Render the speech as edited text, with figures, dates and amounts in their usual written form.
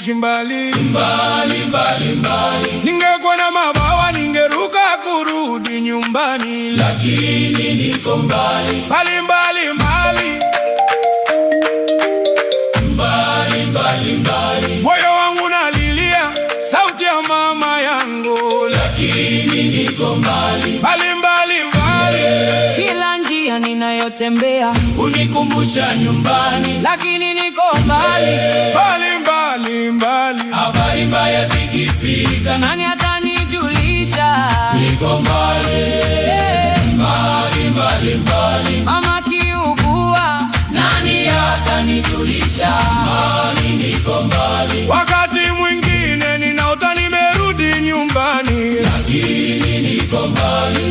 ninaishi mbali mbali mbali mbali. Ningekuwa na mabawa ningeruka kurudi nyumbani, lakini niko mbali mbali mbali mbali mbali mbali mbali. Moyo wangu nalilia sauti ya mama yangu, lakini niko mbali mbali mbali mbali. Kila njia ninayotembea hunikumbusha nyumbani, lakini niko mbali mbali mbali mbali. Habari mbaya zikifika, nani atanijulisha? Niko mbali mbali mbali mbali. Mama kiugua, nani atanijulisha? Mbali, niko mbali. Wakati mwingine ninaota nimerudi nyumbani, lakini niko mbali.